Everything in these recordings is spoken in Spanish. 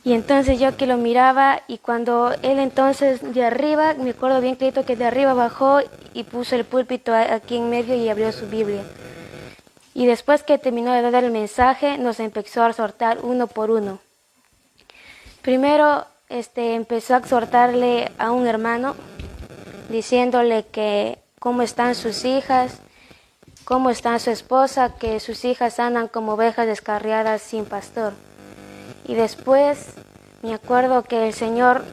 Y entonces yo que lo miraba, y cuando él entonces de arriba, me acuerdo bien clarito que de arriba bajó y puso el púlpito aquí en medio y abrió su Biblia. Y después que terminó de dar el mensaje, nos empezó a exhortar uno por uno. Primero empezó a exhortarle a un hermano, diciéndole que cómo están sus hijas, cómo está su esposa, que sus hijas andan como ovejas descarriadas sin pastor. Y después me acuerdo que el Señor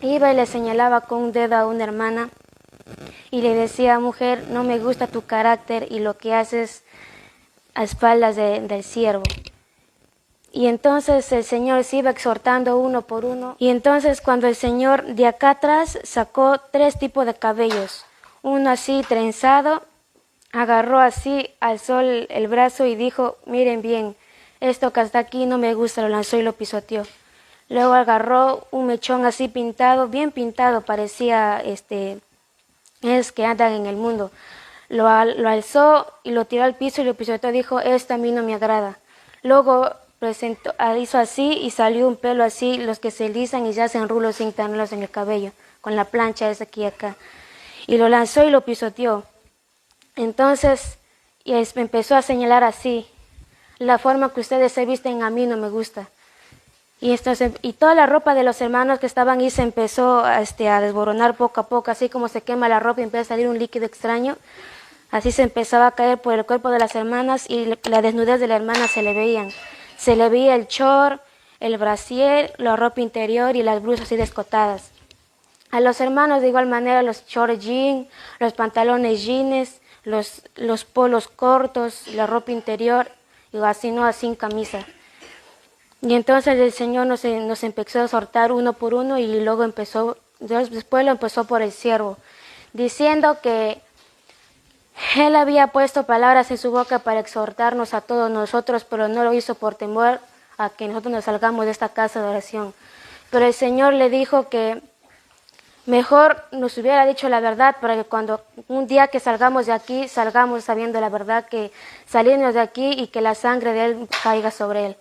iba y le señalaba con un dedo a una hermana y le decía: mujer, no me gusta tu carácter y lo que haces a espaldas del siervo. Y entonces el Señor se iba exhortando uno por uno. Y entonces cuando el Señor de acá atrás sacó 3 tipos de cabellos, uno así trenzado, agarró así, alzó el brazo y dijo: miren bien, esto que está aquí no me gusta, lo lanzó y lo pisoteó. Luego agarró un mechón así pintado, bien pintado, parecía es que andan en el mundo. Lo alzó y lo tiró al piso y lo pisoteó. Dijo: esto a mí no me agrada. Luego hizo así y salió un pelo así, los que se lisan y ya hacen rulos sin tenerlos en el cabello, con la plancha esa aquí y acá. Y lo lanzó y lo pisoteó. Entonces empezó a señalar así: la forma que ustedes se visten a mí no me gusta. Y toda la ropa de los hermanos que estaban ahí se empezó a desboronar poco a poco, así como se quema la ropa y empieza a salir un líquido extraño. Así se empezaba a caer por el cuerpo de las hermanas y la desnudez de la hermana se le veían. Se le veía el short, el brasier, la ropa interior y las blusas así descotadas. A los hermanos de igual manera los short jeans, los pantalones jeans, los polos cortos, la ropa interior y así no, así sin camisa. Y entonces el Señor nos empezó a exhortar uno por uno y luego después lo empezó por el siervo, diciendo que Él había puesto palabras en su boca para exhortarnos a todos nosotros, pero no lo hizo por temor a que nosotros nos salgamos de esta casa de oración. Pero el Señor le dijo que mejor nos hubiera dicho la verdad para que cuando un día que salgamos de aquí, salgamos sabiendo la verdad, que salimos de aquí y que la sangre de Él caiga sobre Él.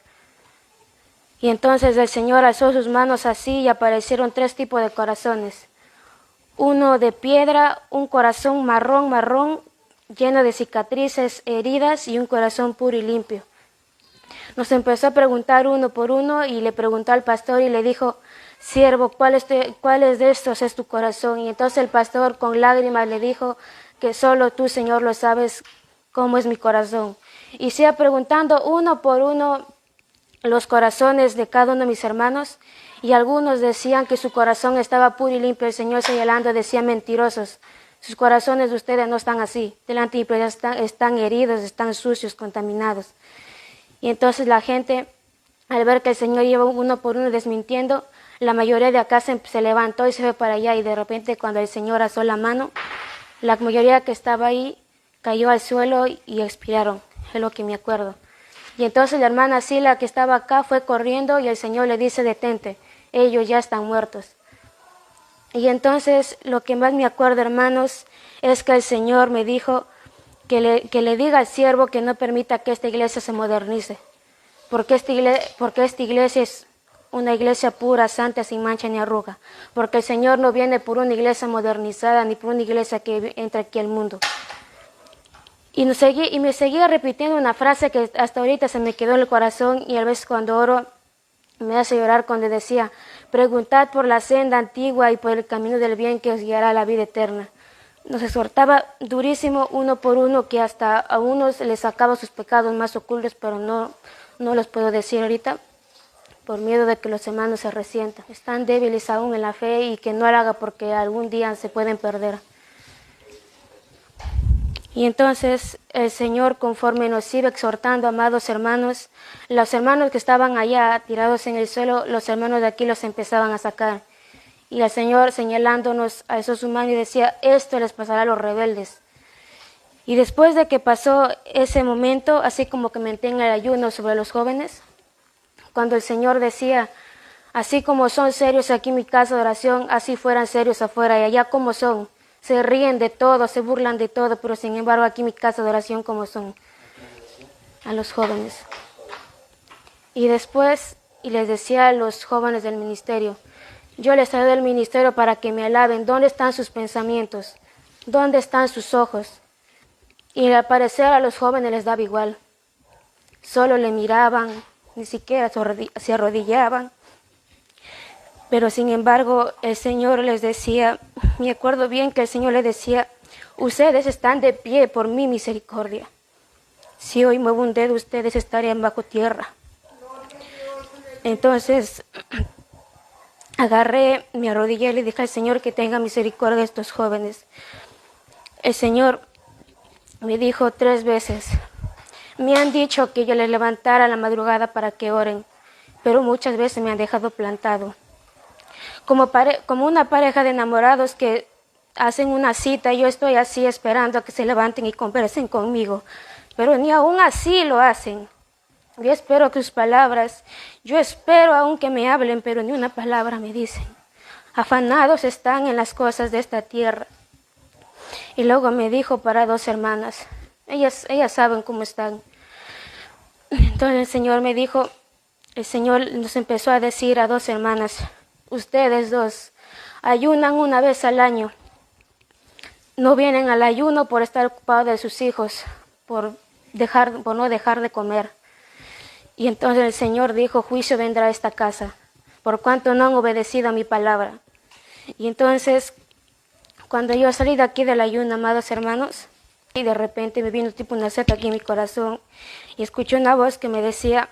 Y entonces el Señor alzó sus manos así y aparecieron 3 tipos de corazones. Uno de piedra, un corazón marrón, lleno de cicatrices, heridas, y un corazón puro y limpio. Nos empezó a preguntar uno por uno y le preguntó al pastor y le dijo: siervo, ¿cuál de estos es tu corazón? Y entonces el pastor con lágrimas le dijo que solo tú, Señor, lo sabes cómo es mi corazón. Y se iba preguntando uno por uno los corazones de cada uno de mis hermanos, y algunos decían que su corazón estaba puro y limpio. El Señor señalando decía: mentirosos, sus corazones de ustedes no están así, delante de mi están heridos, están sucios, contaminados. Y entonces la gente, al ver que el Señor iba uno por uno desmintiendo, la mayoría de acá se levantó y se fue para allá, y de repente cuando el Señor alzó la mano, la mayoría que estaba ahí cayó al suelo y expiraron, es lo que me acuerdo. Y entonces la hermana Sila que estaba acá fue corriendo y el Señor le dice: detente, ellos ya están muertos. Y entonces lo que más me acuerdo, hermanos, es que el Señor me dijo que le diga al siervo que no permita que esta iglesia se modernice, porque esta iglesia es una iglesia pura, santa, sin mancha ni arruga, porque el Señor no viene por una iglesia modernizada ni por una iglesia que entra aquí al mundo. Y me seguía repitiendo una frase que hasta ahorita se me quedó en el corazón, y a veces cuando oro me hace llorar, cuando decía: preguntad por la senda antigua y por el camino del bien que os guiará a la vida eterna. Nos exhortaba durísimo uno por uno, que hasta a unos les sacaba sus pecados más ocultos, pero no los puedo decir ahorita por miedo de que los hermanos se resientan. Están débiles aún en la fe y que no lo haga porque algún día se pueden perder. Y entonces el Señor, conforme nos iba exhortando, amados hermanos, los hermanos que estaban allá tirados en el suelo, los hermanos de aquí los empezaban a sacar. Y el Señor, señalándonos a esos humanos, y decía: esto les pasará a los rebeldes. Y después de que pasó ese momento, así como que mantenga el ayuno sobre los jóvenes, cuando el Señor decía: así como son serios aquí en mi casa de oración, así fueran serios afuera, y allá como son. Se ríen de todo, se burlan de todo, pero sin embargo aquí en mi casa de oración como son, a los jóvenes. Y después y les decía a los jóvenes del ministerio, yo les traigo del ministerio para que me alaben. ¿Dónde están sus pensamientos? ¿Dónde están sus ojos? Y al parecer a los jóvenes les daba igual. Solo le miraban, ni siquiera se arrodillaban. Pero sin embargo el Señor les decía, me acuerdo bien que el Señor les decía, ustedes están de pie por mi misericordia. Si hoy muevo un dedo, ustedes estarían bajo tierra. Entonces agarré, me arrodillé y le dije al Señor que tenga misericordia de estos jóvenes. El Señor me dijo 3 veces, me han dicho que yo les levantara a la madrugada para que oren, pero muchas veces me han dejado plantado. Como una pareja de enamorados que hacen una cita, yo estoy así esperando a que se levanten y conversen conmigo, pero ni aún así lo hacen. Yo espero sus palabras, yo espero aún que me hablen, pero ni una palabra me dicen. Afanados están en las cosas de esta tierra. Y luego me dijo para 2 hermanas, ellas saben cómo están. Entonces el Señor me dijo, el Señor nos empezó a decir a 2 hermanas, ustedes 2 ayunan una vez al año. No vienen al ayuno por estar ocupados de sus hijos, por no dejar de comer. Y entonces el Señor dijo, juicio vendrá a esta casa, por cuanto no han obedecido a mi palabra. Y entonces, cuando yo salí de aquí del ayuno, amados hermanos, y de repente me vino tipo una seta aquí en mi corazón, y escuché una voz que me decía,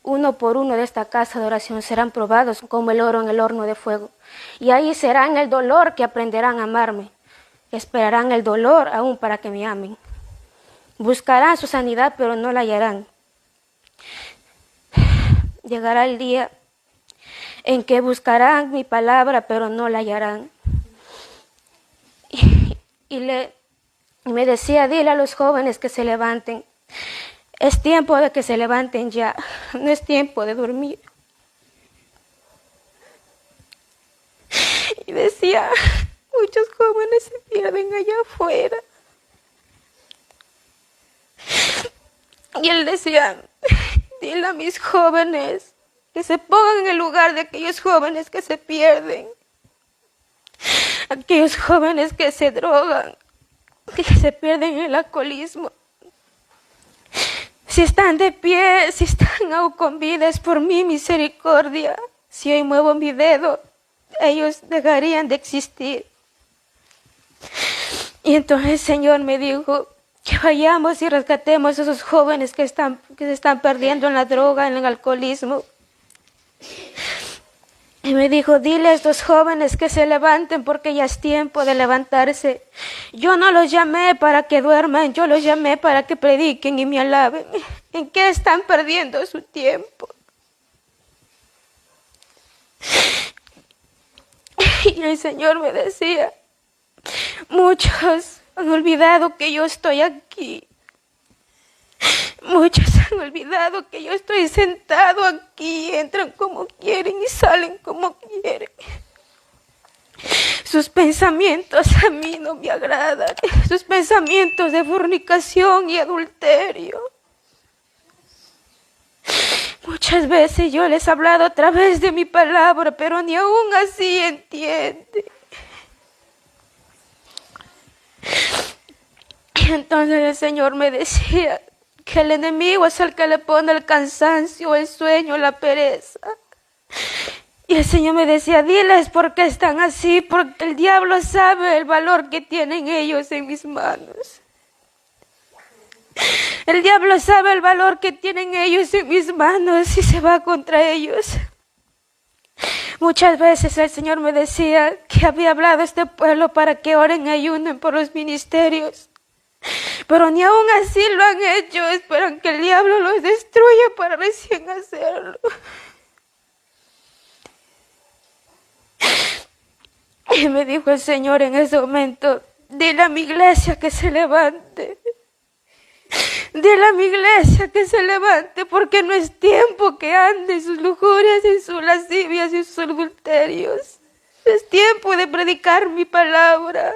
1 por 1 de esta casa de oración serán probados como el oro en el horno de fuego. Y ahí serán el dolor que aprenderán a amarme. Esperarán el dolor aún para que me amen. Buscarán su sanidad, pero no la hallarán. Llegará el día en que buscarán mi palabra, pero no la hallarán. Y me decía, dile a los jóvenes que se levanten. Es tiempo de que se levanten ya, no es tiempo de dormir. Y decía, muchos jóvenes se pierden allá afuera. Y él decía, dile a mis jóvenes que se pongan en el lugar de aquellos jóvenes que se pierden, aquellos jóvenes que se drogan, que se pierden en el alcoholismo. Si están de pie, si están aún con vida, es por mi misericordia. Si hoy muevo mi dedo, ellos dejarían de existir. Y entonces el Señor me dijo que vayamos y rescatemos a esos jóvenes que se están perdiendo en la droga, en el alcoholismo. Y me dijo, dile a estos jóvenes que se levanten porque ya es tiempo de levantarse. Yo no los llamé para que duerman, yo los llamé para que prediquen y me alaben. ¿En qué están perdiendo su tiempo? Y el Señor me decía, muchos han olvidado que yo estoy aquí. Muchos han olvidado que yo estoy sentado aquí, entran como quieren y salen como quieren. Sus pensamientos a mí no me agradan, sus pensamientos de fornicación y adulterio. Muchas veces yo les he hablado a través de mi palabra, pero ni aún así entienden. Y entonces el Señor me decía que el enemigo es el que le pone el cansancio, el sueño, la pereza. Y el Señor me decía, diles por qué están así, porque el diablo sabe el valor que tienen ellos en mis manos. El diablo sabe el valor que tienen ellos en mis manos y se va contra ellos. Muchas veces el Señor me decía que había hablado a este pueblo para que oren y ayunen por los ministerios. Pero ni aún así lo han hecho, esperan que el diablo los destruya para recién hacerlo. Y me dijo el Señor en ese momento, dile a mi iglesia que se levante. Dile a mi iglesia que se levante porque no es tiempo que ande en sus lujurias, en sus lascivias y en sus adulterios. Es tiempo de predicar mi palabra.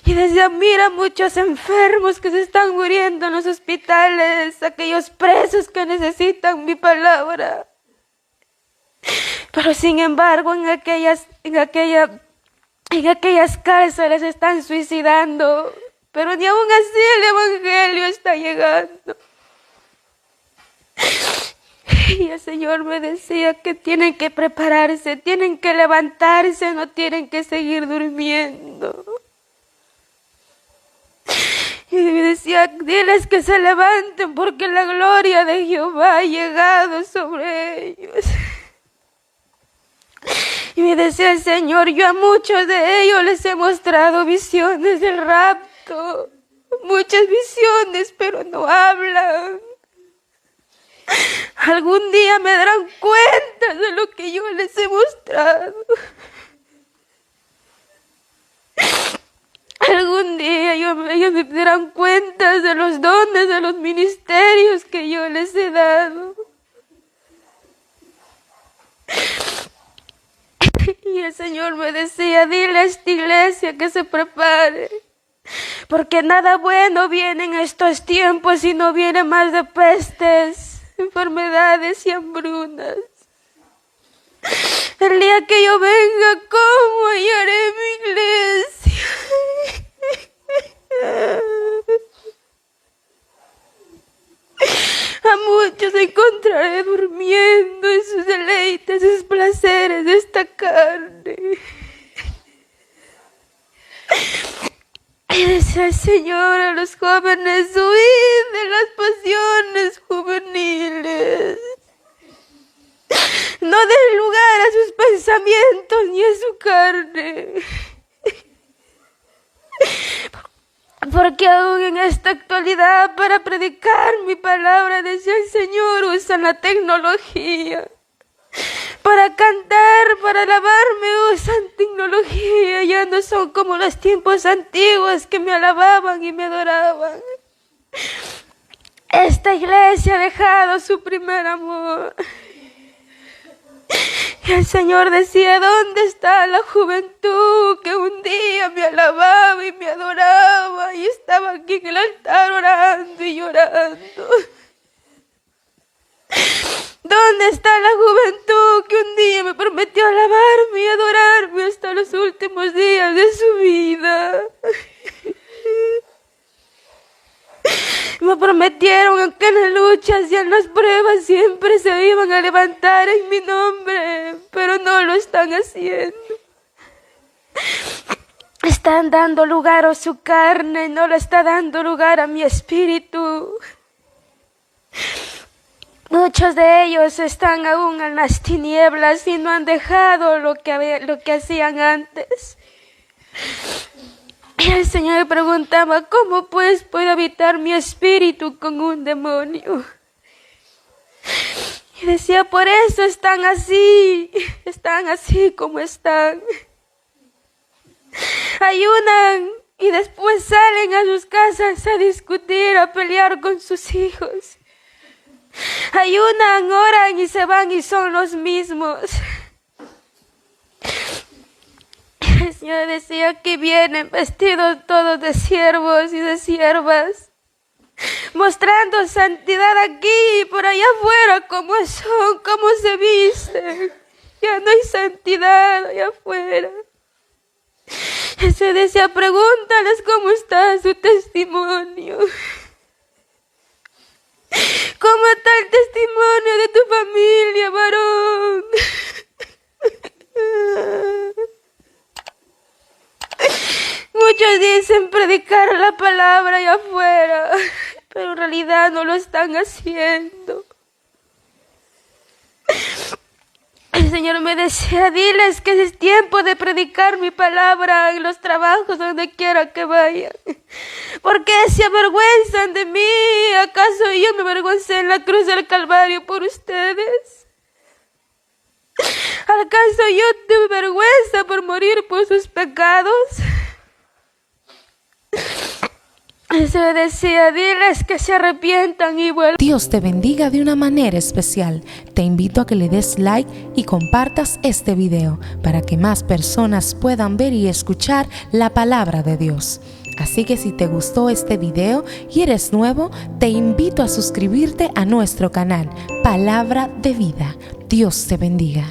Y decía, mira muchos enfermos que se están muriendo en los hospitales, aquellos presos que necesitan mi palabra. Pero sin embargo, en aquellas cárceles están suicidando. Pero ni aún así el Evangelio está llegando. Y el Señor me decía que tienen que prepararse, tienen que levantarse, no tienen que seguir durmiendo. Y me decía, diles que se levanten porque la gloria de Jehová ha llegado sobre ellos. Y me decía el Señor, yo a muchos de ellos les he mostrado visiones del rapto, muchas visiones, pero no hablan. Algún día me darán cuenta de lo que yo les he mostrado. Algún día ellos me darán cuenta de los dones, de los ministerios que yo les he dado. Y el Señor me decía, dile a esta iglesia que se prepare, porque nada bueno viene en estos tiempos y no viene más de pestes, enfermedades y hambrunas. El día que yo venga, ¿cómo hallaré mi iglesia? A muchos encontraré durmiendo en sus deleites, sus placeres de esta carne. Y decía el Señor a los jóvenes, huid de las pasiones juveniles. No den lugar a sus pensamientos ni a su carne. Porque aún en esta actualidad para predicar mi palabra, decía el Señor, usan la tecnología. Para cantar, para alabarme, usan tecnología. Ya no son como los tiempos antiguos que me alababan y me adoraban. Esta iglesia ha dejado su primer amor. Y el Señor decía, ¿dónde está la juventud que un día me alababa y me adoraba y estaba aquí en el altar orando y llorando? ¿Dónde está la juventud que un día me prometió alabarme y adorarme hasta los últimos días de su vida? Me prometieron que en las luchas y en las pruebas siempre se iban a levantar en mi nombre, pero no lo están haciendo. Están dando lugar a su carne, no le está dando lugar a mi espíritu. Muchos de ellos están aún en las tinieblas y no han dejado lo que hacían antes. Y el Señor me preguntaba, ¿cómo pues puede habitar mi espíritu con un demonio? Y decía, por eso están así como están. Ayunan y después salen a sus casas a discutir, a pelear con sus hijos. Ayunan, oran y se van y son los mismos. El Señor decía que vienen vestidos todos de siervos y de siervas, mostrando santidad aquí y por allá afuera, cómo son, cómo se visten. Ya no hay santidad allá afuera. El Señor decía, pregúntales cómo está su testimonio. ¿Cómo está el testimonio de tu familia, varón? Muchos dicen predicar la palabra allá afuera, pero en realidad no lo están haciendo. El Señor me decía, diles que es tiempo de predicar mi palabra en los trabajos donde quiera que vayan. ¿Por qué se avergüenzan de mí? ¿Acaso yo me avergoncé en la cruz del Calvario por ustedes? ¿Acaso yo tuve vergüenza por morir por sus pecados? Se decía, diles que se arrepientan y vuelvan. Dios te bendiga de una manera especial. Te invito a que le des like y compartas este video para que más personas puedan ver y escuchar la palabra de Dios. Así que si te gustó este video y eres nuevo, te invito a suscribirte a nuestro canal Palabra de Vida. Dios te bendiga.